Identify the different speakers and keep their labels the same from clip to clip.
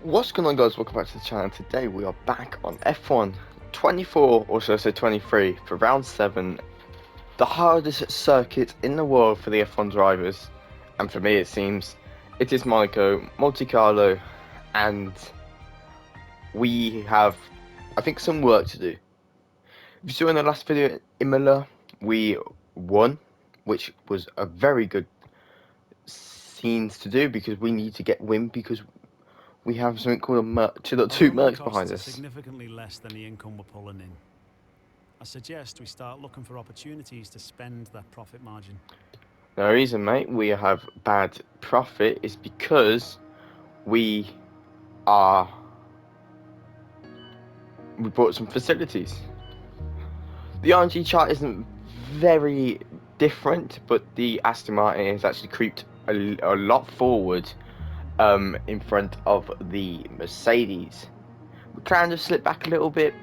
Speaker 1: What's going on, guys? Welcome back to the channel. Today we are back on F1 24, or should I say 23, for round 7, the hardest circuit in the world for the F1 drivers, and for me it seems it is Monaco, Monte Carlo, and we have, I think, some work to do. If you saw in the last video, Imola, we won, which was a very good scenes to do because we need to get win because we have something called two
Speaker 2: Running
Speaker 1: Mercs behind
Speaker 2: costs are
Speaker 1: us.
Speaker 2: significantly less than the income we're pulling in. I suggest we start looking for opportunities to spend that profit margin.
Speaker 1: The reason, mate, we have bad profit is because we bought some facilities. The RNG chart isn't very different, but the Aston Martin has actually creeped a lot forward in front of the Mercedes. We kind of slipped back a little bit.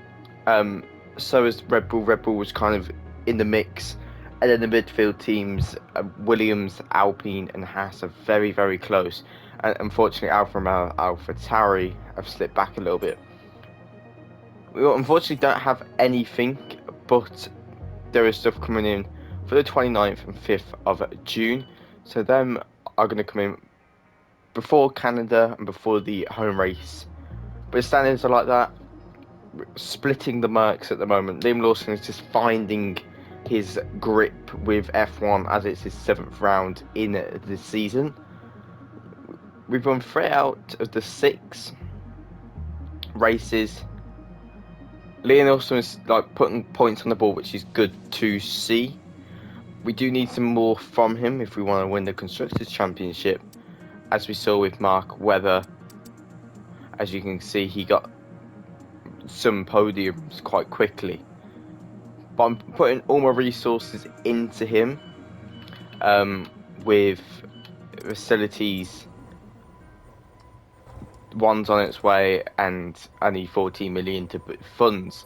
Speaker 1: So as Red Bull. Red Bull was kind of in the mix, and then the midfield teams, Williams, Alpine, and Haas are very, very close. And unfortunately, Alfa Romeo, AlphaTauri have slipped back a little bit. We unfortunately don't have anything, but there is stuff coming in for the 29th and 5th of June. So them are going to come in before Canada and before the home race. But the standards are like that. Splitting the Mercs at the moment. Liam Lawson is just finding his grip with F1 as it's his 7th round in the season. We've won 3 out of the 6 races. Liam Lawson is like putting points on the board, which is good to see. We do need some more from him if we want to win the Constructors' Championship, as we saw with Mark Webber. As you can see, he got some podiums quite quickly. But I'm putting all my resources into him, with facilities. One's on its way, and I need 14 million to put funds.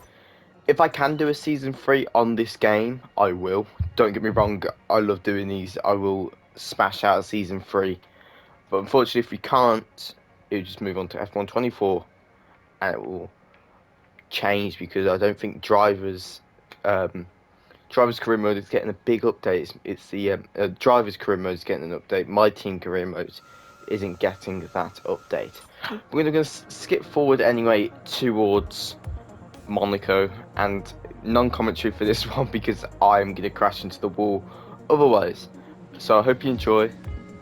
Speaker 1: If I can do a season 3 on this game, I will. Don't get me wrong, I love doing these. I will smash out a season 3. But unfortunately, if we can't, it will just move on to F1 24, and it will change because I don't think drivers career mode is getting a big update. It's the driver's career mode is getting an update. My team career mode isn't getting that update. We're going to skip forward anyway towards Monaco, and non-commentary for this one because I'm going to crash into the wall otherwise. So I hope you enjoy.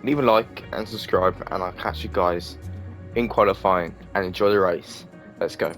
Speaker 1: Leave a like and subscribe, and I'll catch you guys in qualifying, and enjoy the race. Let's go.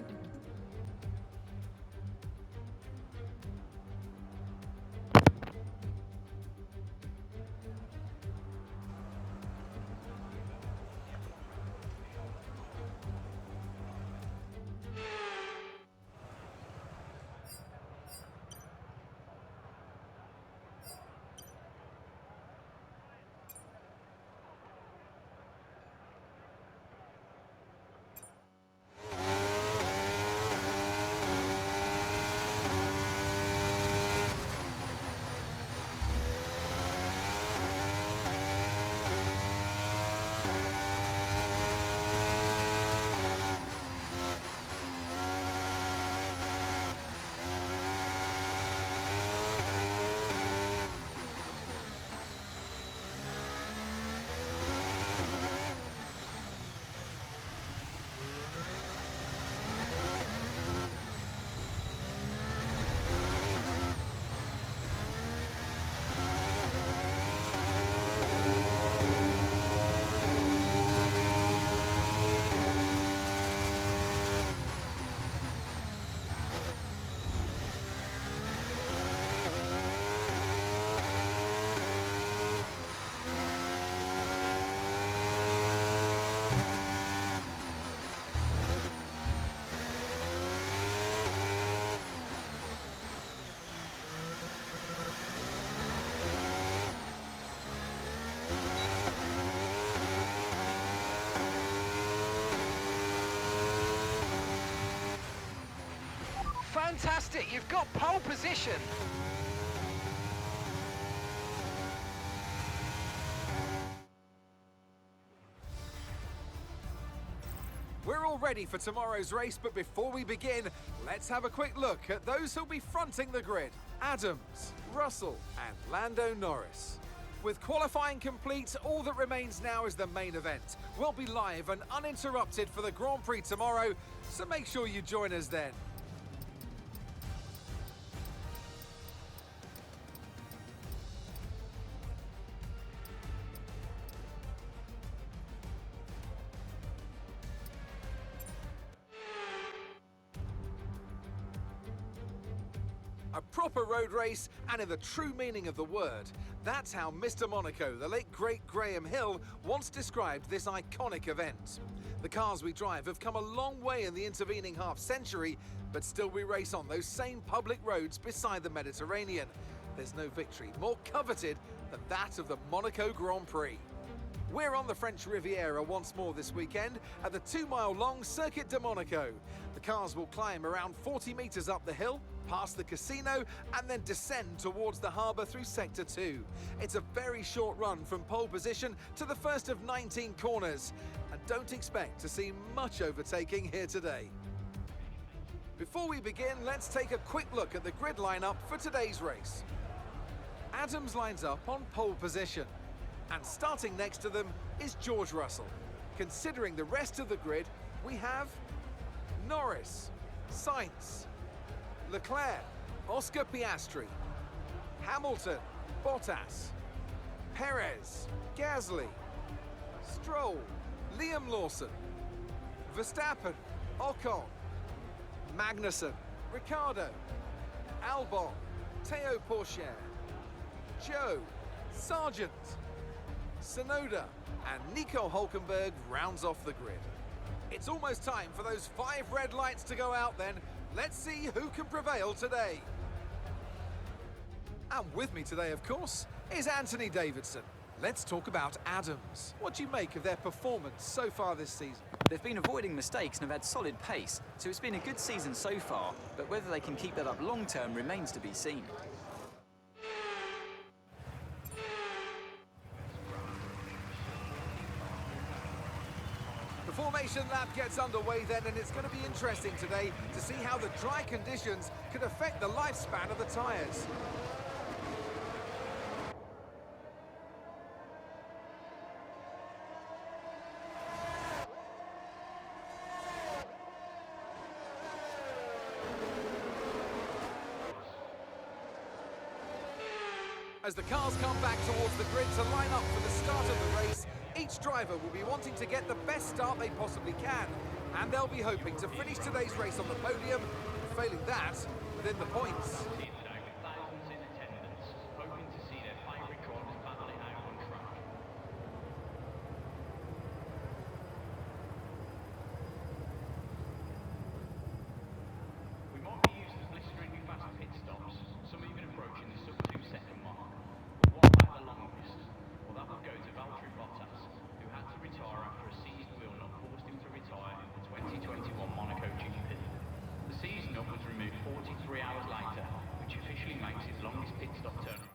Speaker 3: Fantastic, you've got pole position.
Speaker 4: We're all ready for tomorrow's race, but before we begin, let's have a quick look at those who'll be fronting the grid. Adams, Russell and Lando Norris. With qualifying complete, all that remains now is the main event. We'll be live and uninterrupted for the Grand Prix tomorrow, so make sure you join us then. A proper road race, and in the true meaning of the word. That's how Mr. Monaco, the late great Graham Hill, once described this iconic event. The cars we drive have come a long way in the intervening half-century, but still we race on those same public roads beside the Mediterranean. There's no victory more coveted than that of the Monaco Grand Prix. We're on the French Riviera once more this weekend at the 2-mile-long Circuit de Monaco. The cars will climb around 40 metres up the hill, past the casino, and then descend towards the harbour through Sector 2. It's a very short run from pole position to the first of 19 corners, and don't expect to see much overtaking here today. Before we begin, let's take a quick look at the grid lineup for today's race. Adams lines up on pole position, and starting next to them is George Russell. Considering the rest of the grid, we have Norris, Sainz, Leclerc, Oscar Piastri, Hamilton, Bottas, Perez, Gasly, Stroll, Liam Lawson, Verstappen, Ocon, Magnussen, Ricciardo, Albon, Théo Pourchaire, Joe, Sargent, Tsunoda, and Nico Hülkenberg rounds off the grid. It's almost time for those 5 red lights to go out then. Let's see who can prevail today. And with me today, of course, is Anthony Davidson. Let's talk about Adams. What do you make of their performance so far this season?
Speaker 5: They've been avoiding mistakes and have had solid pace, so it's been a good season so far, but whether they can keep that up long term remains to be seen.
Speaker 4: The formation lap gets underway then, and it's going to be interesting today to see how the dry conditions could affect the lifespan of the tyres. As the cars come back towards the grid to line up for the start of the race, each driver will be wanting to get the best start they possibly can, and they'll be hoping to finish today's race on the podium, failing that, within the points.
Speaker 6: We might be used to blisteringly fast pit stops, some even approaching the sub-2-second mark. But what about the longest? Well, that would go to Valtteri Bottas, who had to retire after a seized wheel nut forced him to retire in the 2021 Monaco GP. The seized nut was removed 43 hours later, which officially makes his longest pit stop turnaround.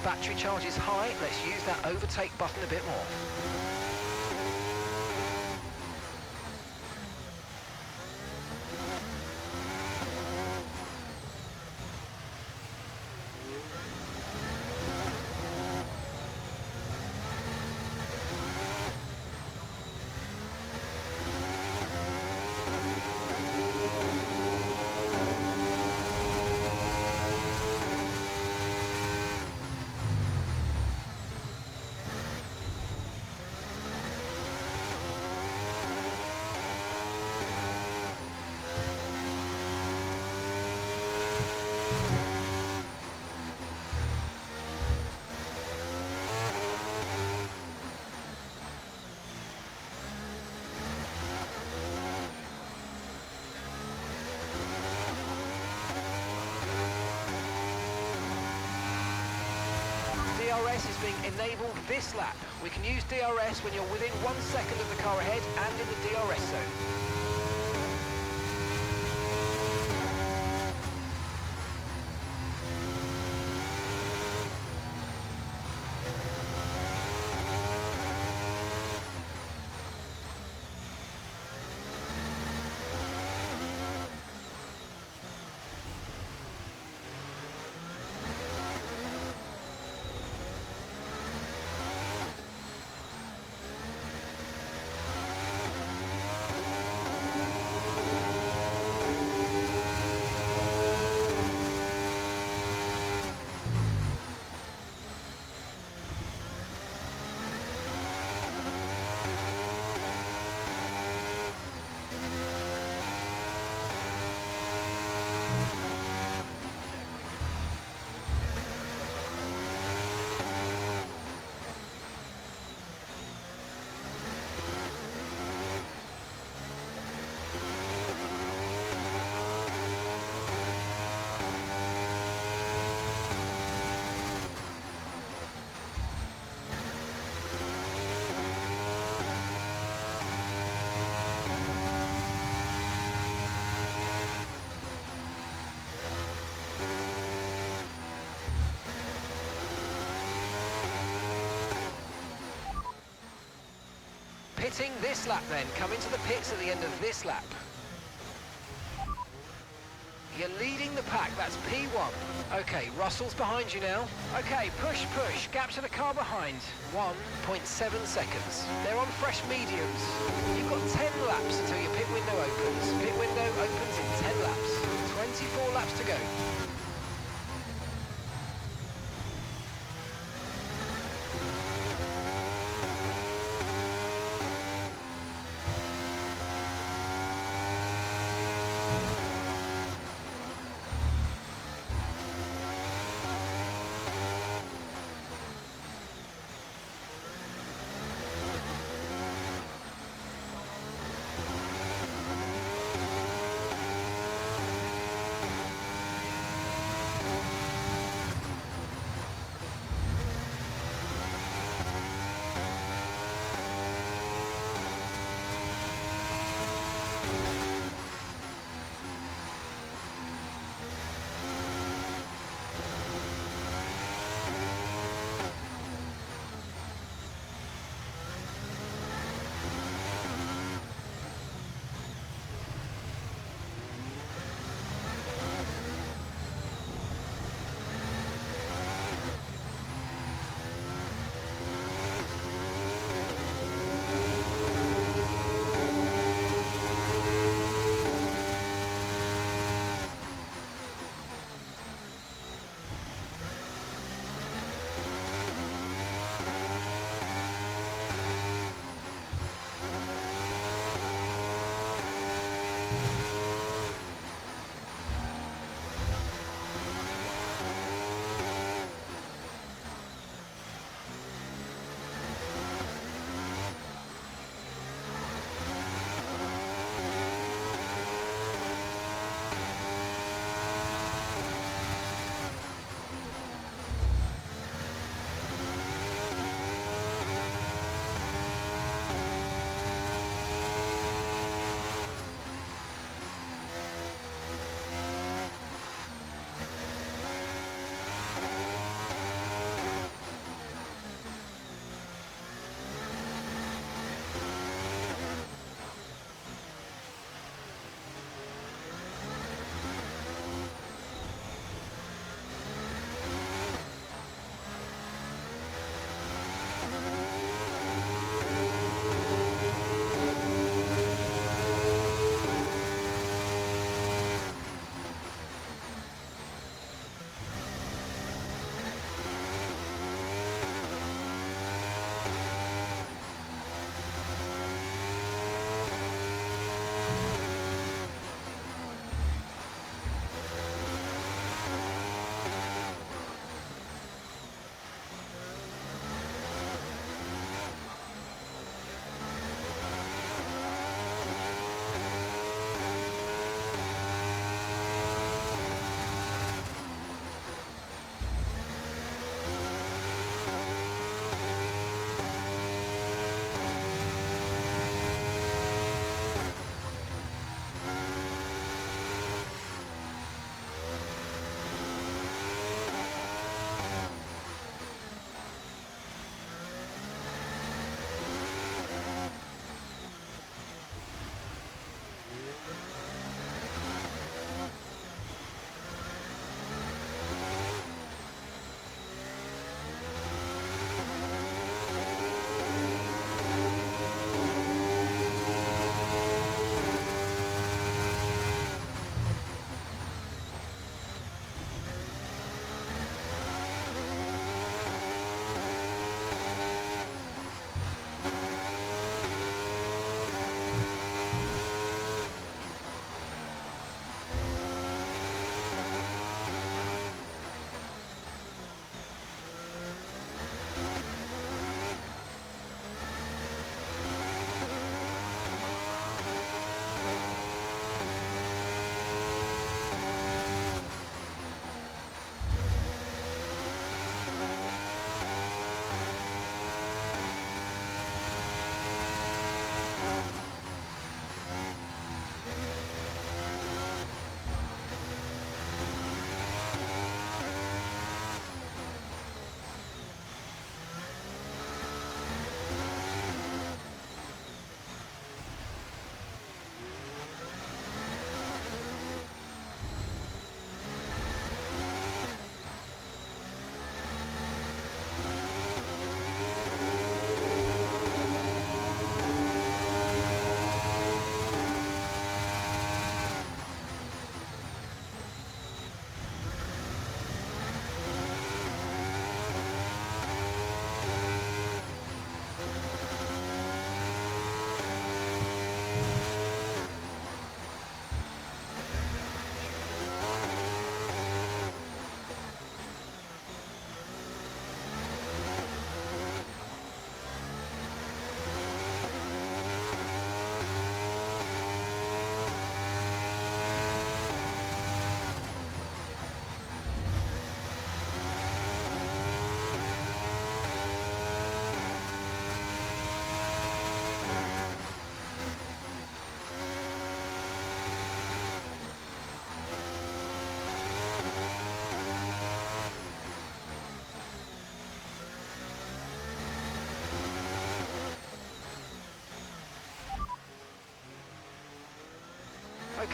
Speaker 3: Battery charge is high. Let's use that overtake button a bit more. DRS is being enabled this lap. We can use DRS when you're within 1 second of the car ahead and in the DRS zone. Pitting this lap then. Come into the pits at the end of this lap. You're leading the pack, that's P1. Okay, Russell's behind you now. Okay, push, push. Gap to the car behind. 1.7 seconds. They're on fresh mediums. You've got 10 laps until your pit window opens. Pit window opens in 10 laps. 24 laps to go.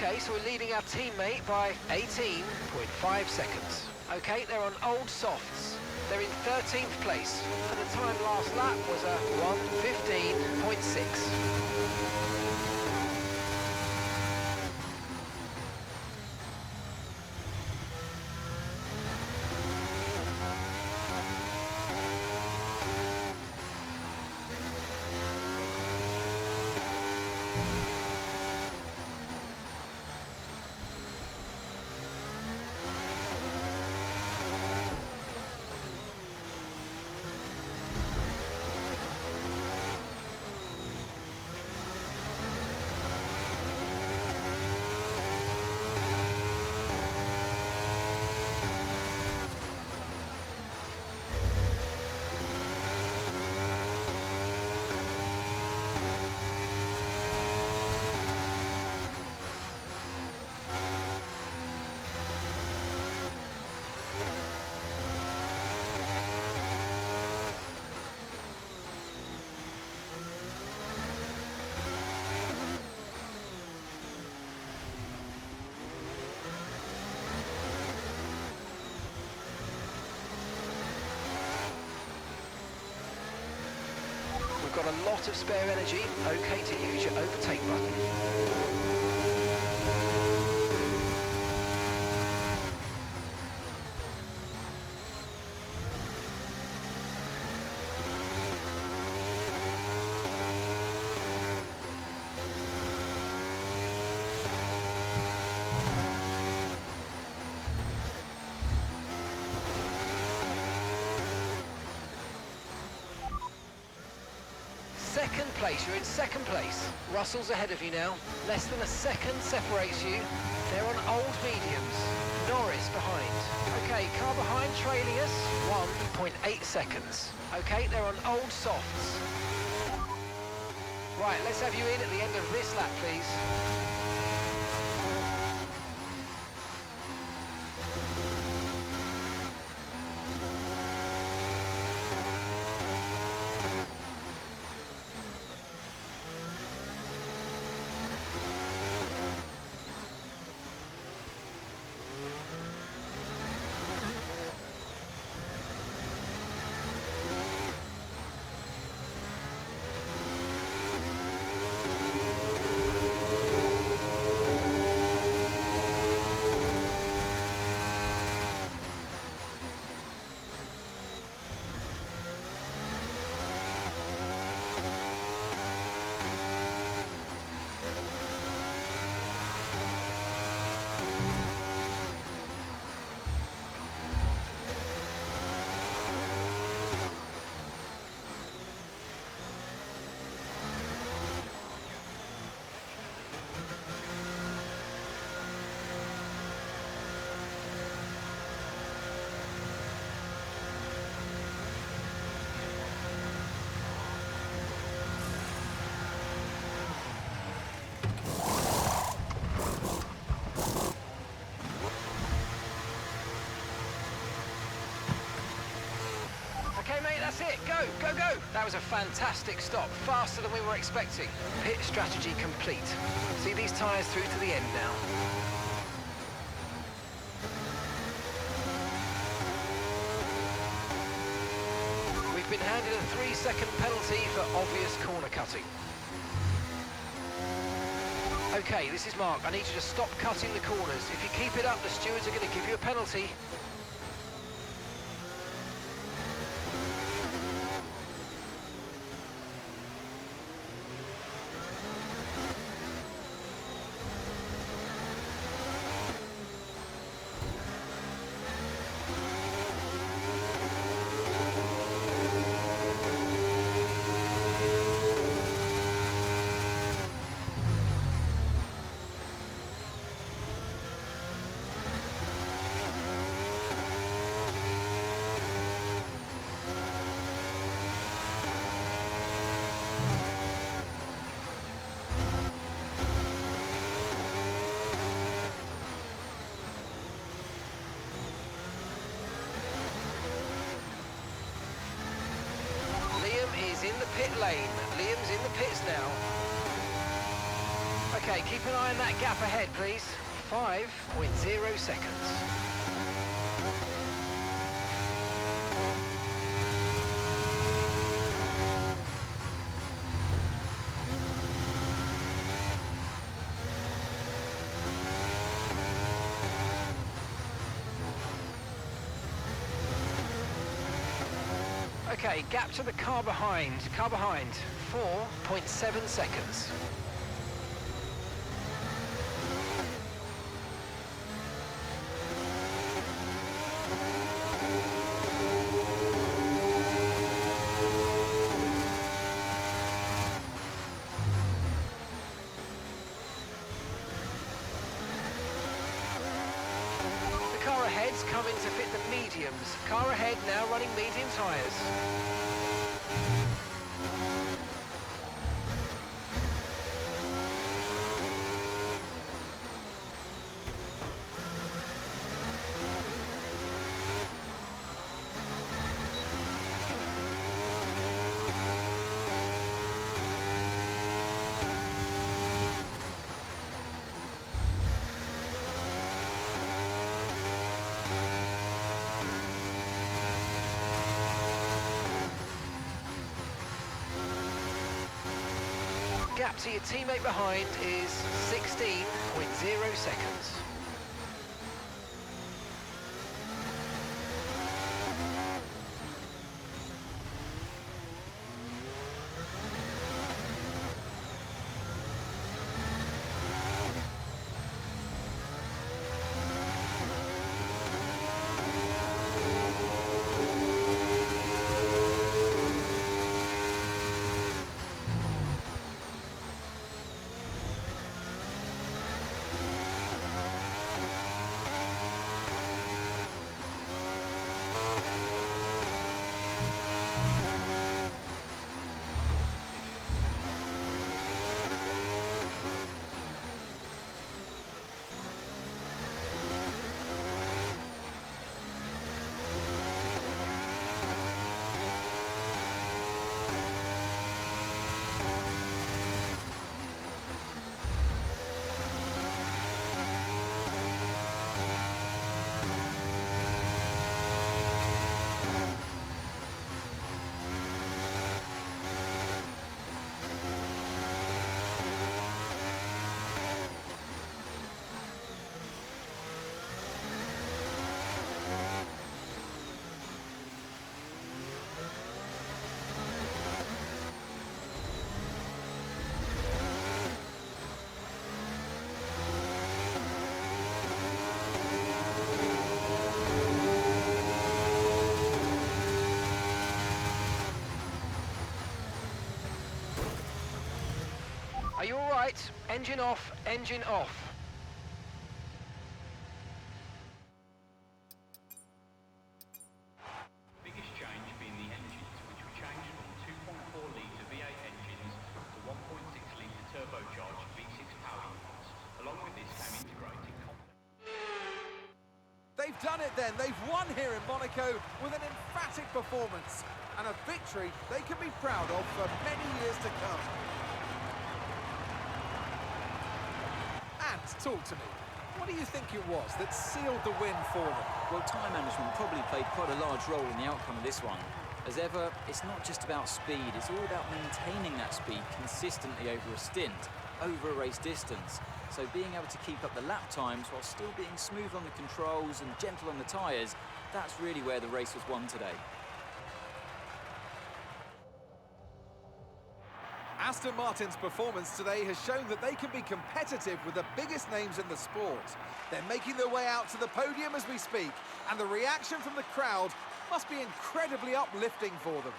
Speaker 3: Okay, so we're leading our teammate by 18.5 seconds. Okay, they're on old softs. They're in 13th place, and the time last lap was a 1:15.6. We've got a lot of spare energy. Okay to use your overtake button. Second place, you're in second place. Russell's ahead of you now. Less than a second separates you. They're on old mediums. Norris behind. Okay, car behind trailing us. 1.8 seconds. Okay, they're on old softs. Right, let's have you in at the end of this lap, please. Okay, mate, that's it. Go, go, go. That was a fantastic stop. Faster than we were expecting. Pit strategy complete. See these tyres through to the end now. We've been handed a 3-second penalty for obvious corner cutting. Okay, this is Mark. I need you to stop cutting the corners. If you keep it up, the stewards are going to give you a penalty. In the pit lane. Liam's in the pits now. Okay, keep an eye on that gap ahead, please. 5.0 seconds. Okay, gap to the car behind. 4.7 seconds. The car ahead's coming to fit the mediums. Car ahead now running medium tyres. Gap to your teammate behind is 16.0 seconds. Are you all right? Engine off, engine off.
Speaker 6: Biggest change being the engines, which were changed from 2.4 litre V8 engines to 1.6 litre turbocharged V6 power units. Along with this came integrated complex.
Speaker 4: They've done it then. They've won here in Monaco with an emphatic performance and a victory they can be proud of for many years to come. And talk to me. What do you think it was that sealed the win for them?
Speaker 5: Well, time management probably played quite a large role in the outcome of this one. As ever, it's not just about speed, it's all about maintaining that speed consistently over a stint, over a race distance. So being able to keep up the lap times while still being smooth on the controls and gentle on the tyres, that's really where the race was won today.
Speaker 4: Aston Martin's performance today has shown that they can be competitive with the biggest names in the sport. They're making their way out to the podium as we speak, and the reaction from the crowd must be incredibly uplifting for them.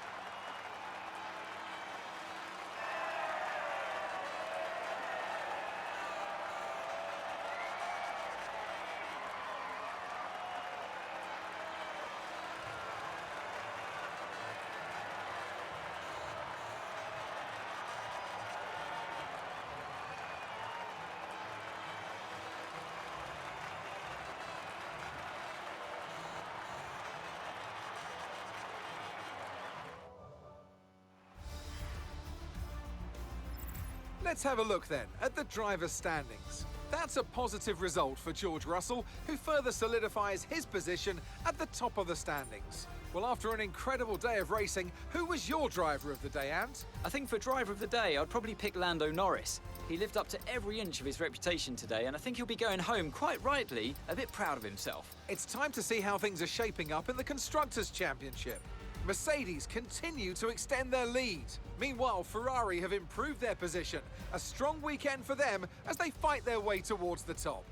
Speaker 4: Let's have a look then at the driver's standings. That's a positive result for George Russell, who further solidifies his position at the top of the standings. Well, after an incredible day of racing, who was your driver of the day, Ant?
Speaker 5: I think for driver of the day, I'd probably pick Lando Norris. He lived up to every inch of his reputation today, and I think he'll be going home, quite rightly, a bit proud of himself.
Speaker 4: It's time to see how things are shaping up in the Constructors' Championship. Mercedes continue to extend their lead. Meanwhile, Ferrari have improved their position. A strong weekend for them as they fight their way towards the top.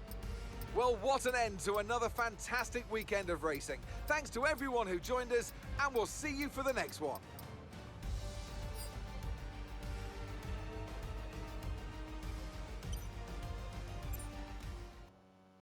Speaker 4: Well, what an end to another fantastic weekend of racing. Thanks to everyone who joined us, and we'll see you for the next one.